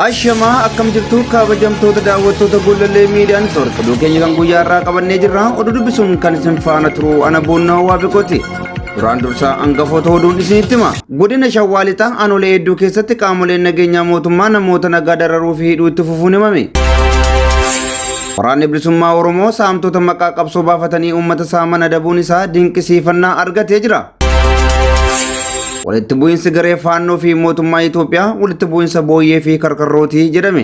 Ashama akkam jirtu kabajamtoota daawwattoota Gullallee Miidiyaa Neetwoork keenya kan guyyaa irraa qabannee jirra. Oduu dubbisuun kan isin faana turu ana Boonnaa Waabekooti. Duraan dursaa hangafoota oduun isinitti hima. Godina Shawaa Lixaa aanolee hedduu keessatti qaamoleen nageenyaa mootummaa namoota nagaa dararuu fi hidhuu itti fufuun himame. Waraanni bilisummaa Oromoo saamtota maqaa qabsoo baafatanii uummata saaman adabuun isaa dinqisiifannaa argatee jira. Walitti bu'iinsi garee faannoo fi mootummaa Itoophiyaa walitti bu'iinsa booyyee fi karkarrootii jedhame.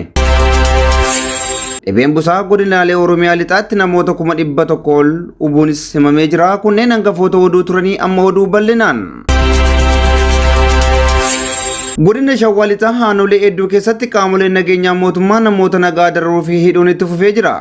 Dhibeen busaa godinaalee Oromiyaa lixaatti namoota 100,000 ol ubuunis himamee jira. Kunneen hangafoota oduu turanii amma oduu bal'inaan. Godina Shawaa Lixaa aanolee hedduu keessatti qaamoleen nageenyaa mootummaa namoota nagaa dararuu fi hidhuun itti fufee jira.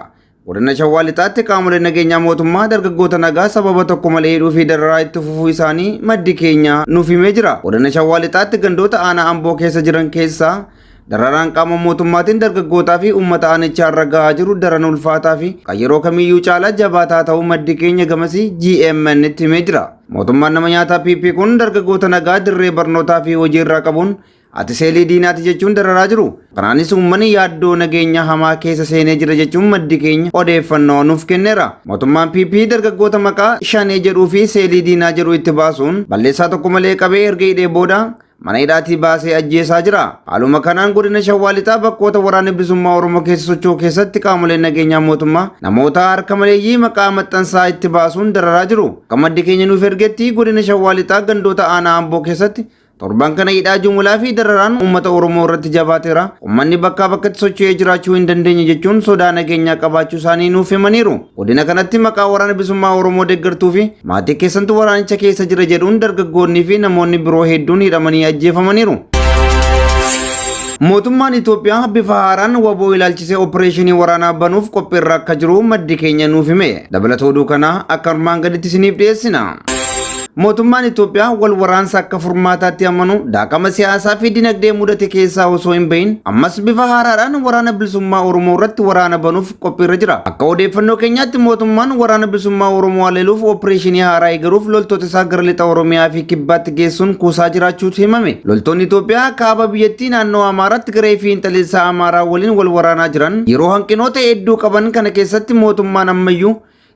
Godina Shawaa Lixaatti qaamoleen nageenyaa mootummaa dargaggoota nagaa sababa tokko malee hidhuu fi dararaa itti fufuu isaanii maddi keenya nuuf himee jira. Godina Shawaa Lixaatti gandoota aanaa Amboo keessa jiran keessaa dararaan qaama mootummaatiin dargaggootaa fi uummata aanichaa irra gahaa jiru daran ulfaataa fi kan yeroo kamiyyuu caalaa jabaataa ta'uu maddi keenya gamasii GMN itti himee jira. Mootummaan nama nyaataa PP kun dargaggoota nagaa dirree barnootaa fi hojii irraa qabuun ati seelii diinaati jechuun dararaa jiru. Kanaanis uummanni yaaddoo nageenya hamaa keessa seenee jira jechuun maddi keenya odeeffannoo nuuf kenneera. Mootummaan PP dargaggoota maqaa shanee jedhuu fi seelii diinaa jedhu itti baasuun balleessaa tokko malee qabee erga hidhee booda mana hidhaatii baasee ajjeesaa jira. Haaluma kanaan godina Shawaa Lixaa bakkoota waraanni bilisummaa Oromoo keessa socho'u keessatti qaamoleen nageenyaa mootummaa namoota harka maleeyyii maqaa maxxansaa itti baasuun dararaa jiru. Akka maddi keenya nuuf ergetti godina Shawaa Lixaa gandoota aanaa Amboo keessatti torban kana hidhaa jumlaa fi dararaan uummata Oromoo irratti jabaateera. Uummanni bakkaa bakkatti socho'ee jiraachuu hin dandeenye jechuun sodaa nageenyaa qabaachuu isaanii nuuf himaniiru. Godina kanatti maqaa waraana bilisummaa Oromoo deeggartuu fi maatii keessantu waraanicha keessa jira jedhuun dargaggoonni fi namoonni biroo hedduun hidhamanii ajjeefamaniiru. Mootummaan Itoophiyaa bifa haaraan waboo ilaalchisee opereeshinii waraanaa banuuf qophiirra akka jiru maddi keenya nuuf hime. Dabalataa oduu kanaa akka armaan gaditti isiniif dhiyeessina. Mootummaan Itoophiyaa wal waraansa akka furmaataatti amanu daaqama siyaasaa fi dinagdee mudate keessaa osoo hin bahin ammas bifa haaraadhaan waraana bilisummaa Oromoo irratti waraana banuuf qophiirra jira. Akka odeeffannoo keenyaatti mootummaan waraana bilisummaa Oromoo haleeluuf opereeshinii haaraa eegaluuf loltoota isaa gara lixa Oromiyaa fi kibbaatti geessuun kuusaa jiraachuutu himame. Loltoonni Itoophiyaa kaaba biyyattii naannoo Amaaraatti garee fi intalleessaa Amaaraa waliin wal waraanaa jiran yeroo hanqinoota hedduu qaban kana keessatti mootummaan ammayyuu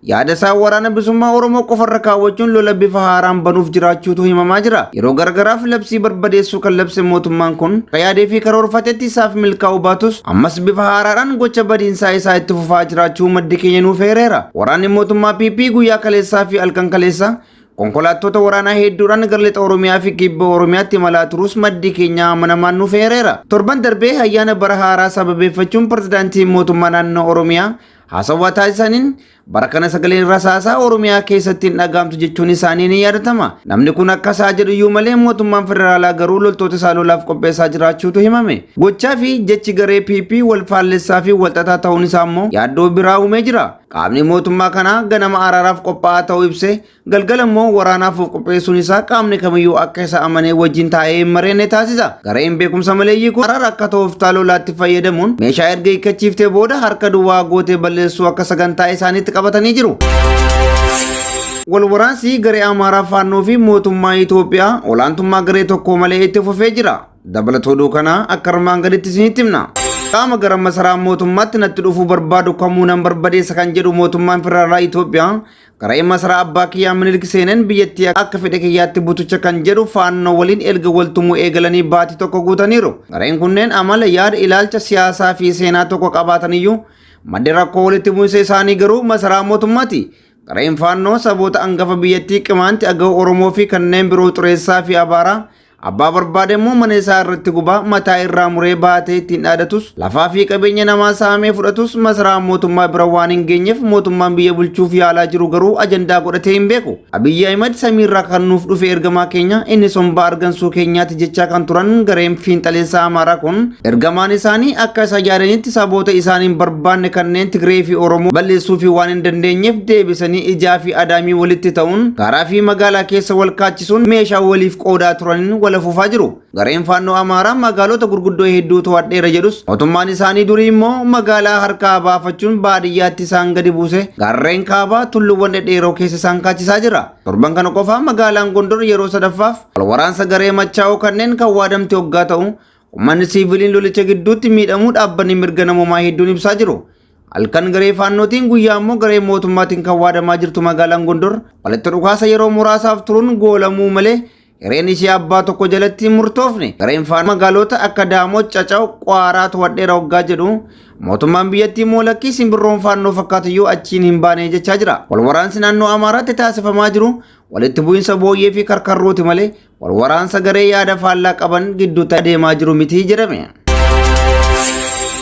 yaada isaa waraana bilisummaa Oromoo qofarra kaawwachuun lola bifa haaraan banuuf jiraachuutu himamaa jira. Yeroo gargaraaf labsii barbadeessuu kan labse mootummaan kun yaadee fi karoorfatetti isaaf milkaa'uu baatus ammas bifa haaraadhaan gocha badiinsaa isaa itti fufaa jiraachuu maddi keenya nuuf eereera. Waraanni mootummaa PP guyyaa kaleessaa fi halkan kaleessaa konkolaattota waraanaa hedduudhaan gara lixa Oromiyaa fi kibba Oromiyaatti imalaa turus maddi keenya amanamaan nuuf eereera. Torban darbee ayyaana bara haaraa sababeeffachuun pirezidaantiin mootummaa naannoo Oromiyaa haasawaa taasisaniin bara kana sagaleen rasaasaa Oromiyaa keessatti hin dhagaamtu jechuun isaanii ni yaadatama. Namni kun akkasaa jedhu iyyuu malee mootummaan federaalaa garuu loltoota isaa lolaaf qopheessaa jiraachuutu himame. Gochaa fi jechi garee PP wal faallessaa fi walxaxaa ta'uun isaa immoo yaaddoo biraa uumee jira. Qaamni mootummaa kanaa ganama araaraaf qophaa'aa ta'uu ibsee galgala immoo waraanaaf qopheessuun isaa qaamni kamiyyuu akka isa amanee wajjin taa'ee hin mari'anne taasisa. Gareen beekumsa maleeyyii kun araara akka ta'uuf lolaatti fayyadamuun meeshaa erga hiikkachiiftee booda harka duwwaa gootee balleessuu akka sagantaa isaaniitti qabatanii jiru. Wal waraansi garee Amaaraa faannoo fi mootummaa Itoophiyaa olaantummaa garee tokko malee itti fufee jira. Dabalataa oduu kanaa akka armaan gaditti isinitti himna. Qaama gara masaraa mootummaatti natti dhufuu barbaadu kamuu nan barbadeessa kan jedhu mootummaan federaalaa Itoophiyaa garee masaraa abbaa kiyyaa Minilik seenan biyyattii akka fedhe kiyyaatti butucha kan jedhu faannoo waliin erga waltumuu eegalanii baatii tokko guutaniiru. Gareen kunneen amala yaada ilaalcha siyaasaa fi seenaa tokko qabaataniyyuu maddi rakkoo walitti bu'insa isaanii garuu masaraa mootummaati. Gareen faannoo saboota hangafa biyyattii Qimaanti, Agaw, Oromoo fi kanneen biroo xureessaa fi abaaraa abbaa barbaade immoo mana isaa irratti gubaa mataa irraa muree baatee ittiin dhaadatus lafaa fi qabeenya namaa saamee fudhatus masaraa mootummaa bira waan hin geenyeef mootummaan biyya bulchuuf yaalaa jiru garuu ajandaa godhatee hin beeku. Abiyyi Ahimad samiirraa kan nuuf dhufe ergamaa keenya inni sombaa argansuu keenyaati jechaa kan turan gareen fiinxaleessaa Amaaraa kun ergamaan isaanii akka isa yaadanitti saboota isaaniin barbaanne kanneen Tigree fi Oromoo balleessuu fi waan hin dandeenyeef deebisanii ijaa fi adaamii walitti ta'uun gaaraa fi magaalaa keessa wal kaachisuun meeshaa waliif qoodaa turaniin wal fufaa jiru. Gareen faannoo Amaaraa magaalota gurguddoo hedduu to'adheera jedhus mootummaan isaanii durii immoo magaalaa harkaa baafachuun baadiyyaatti isaan gadi buuse gaarreen kaabaa tulluuwwan dhedheeroo keessa isaan kaachisaa jira. Torban kana qofaa magaalaan Gondor yeroo sadaffaaf wal waraansa garee machaa'oo kanneen kan waadamte hoggaa ta'u Uummanni siviiliin lolicha gidduutti miidhamuu dhaabbanni mirga namummaa hedduun ibsaa jiru. Halkan garee faannootiin guyyaa immoo garee mootummaatiin kan waadamaa jirtu magaalaan Gondor walitti dhukaasa yeroo muraasaaf turuun goolamuu malee hireen ishee abbaa tokko jalatti murtoofne. Gareen faannoo magaalota akka Daamoot, Cacao, Qwaaraa To'adheera hoggaa jedhu mootummaan biyyattii moolakkii simbirroon faannoo fakkaatuyyuu achiin hin baane jechaa jira. Walwaraansi naannoo Amaaraatti taasifamaa jiru walitti bu'iinsa booyyee fi karkarrooti malee walwaraansa garee yaada faallaa qaban gidduutti adeemaa jiru miti jedhame.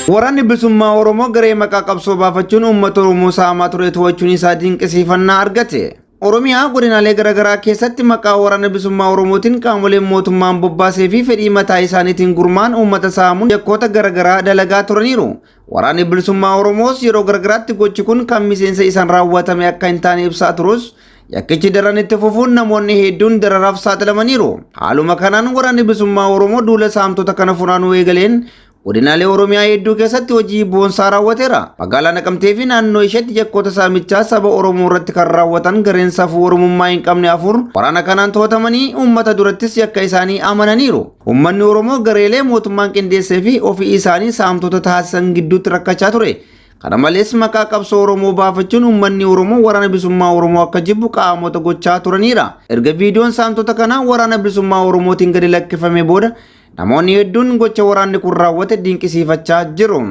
Waraanni bilisummaa Oromoo garee maqaa qabsoo baafachuun uummata Oromoo saamaa ture to'achuun isaa dinqisiifannaa argate. Oromiyaa godinaalee garaagaraa keessatti maqaa waraana bilisummaa Oromootiin qaamoleen mootummaan bobbaasee fi fedhii mataa isaaniitiin gurmaan uummata saamuun yakkoota garaagaraa dalagaa turaniiru. Waraanni bilisummaa Oromoos yeroo garaagaraatti gochi kun kan miseensa isaan raawwatame akka hin taane ibsaa turus yakkichi daran itti fufuun namoonni hedduun dararaaf saaxilamaniiru. Haaluma kanaan waraanni bilisummaa Oromoo duula saamtota kana funaanuu eegaleen godinaalee Oromiyaa hedduu keessatti hojii boonsaa raawwateera. Magaalaa Naqamtee fi naannoo isheetti yakkoota saamichaa saba Oromoo irratti kan raawwatan gareen safuu Oromummaa hin qabne afur waraana kanaan to'atamanii uummata durattis yakka isaanii amananiiru. Uummanni Oromoo gareelee mootummaan qindeessee fi ofii isaanii saamtota taasisan gidduutti rakkachaa ture. Kana malees maqaa qabsoo Oromoo baafachuun uummanni Oromoo waraana bilisummaa Oromoo akka jibbu qaamota gochaa turaniira. Erga viidiyoon saamtota kanaa waraana bilisummaa Oromootiin gadi lakkifame booda namoonni hedduun gocha waraanni kun raawwate dinqisiifachaa jiru.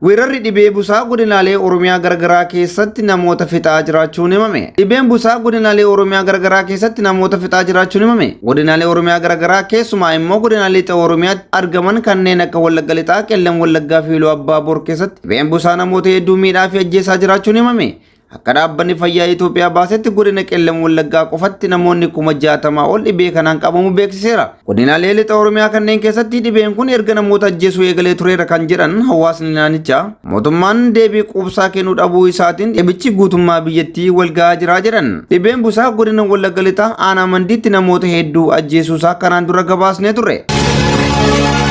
Weerarri dhibee busaa godinaalee Oromiyaa garaagaraa keessatti namoota fixaa jiraachuun himame. Dhibeen busaa godinaalee Oromiyaa garaagaraa keessatti namoota fixaa jiraachuun himame. Godinaalee Oromiyaa garaagaraa keessumaa immoo godinaalee lixa Oromiyaatti argaman kanneen akka Wallagga Lixaa, Qellem Wallaggaa fi Iluu Abbaa Boor keessatti dhibeen busaa namoota hedduu miidhaa fi ajjeesaa jiraachuun himame. Akka dhaabbanni fayyaa Itoophiyaa baasetti godina Qellem Wallaggaa qofatti namoonni 60,000 ol dhibee kanaan qabamu beeksiseera. Godinaalee lixa Oromiyaa kanneen keessatti dhibeen kun erga namoota ajjeesuu eegalee tureera kan jedhan hawaasni naannichaa mootummaan deebii quubsaa kennuu dhabuu isaatiin dhibichi guutummaa biyyattii walga'aa jira jedhan. Dhibeen busaa godina Wallagga Lixaa aanaa Mandiitti namoota hedduu ajjeesuusaa kanaan dura gabaasnee ture.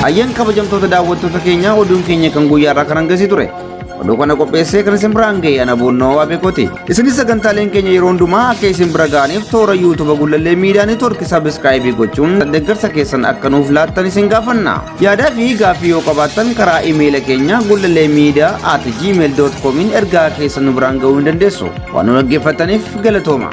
Ayyan kabajamtoota daawwattoota keenyaa oduun keenya kan guyyaarraa kan hangasii ture. Oduu kana qopheessee kan isin biraan ga'e ana Boonnoo Waabeekooti. Isinis sagantaaleen keenya yeroo hundumaa akka isin bira ga'aniif toora YouTube Gullallee Miidiyaa Neetwoorkii sabiskiraayibii gochuun deeggarsa keessan akka nuuf laattan isin gaafanna. Yaadaa fi gaaffii yoo qabaattan karaa iimeela keenya gullalleemiidiyaa@gmail.com ergaa keessan nu biraan ga'uu hin dandeessu. Waan nu dhaggeeffataniif galatooma.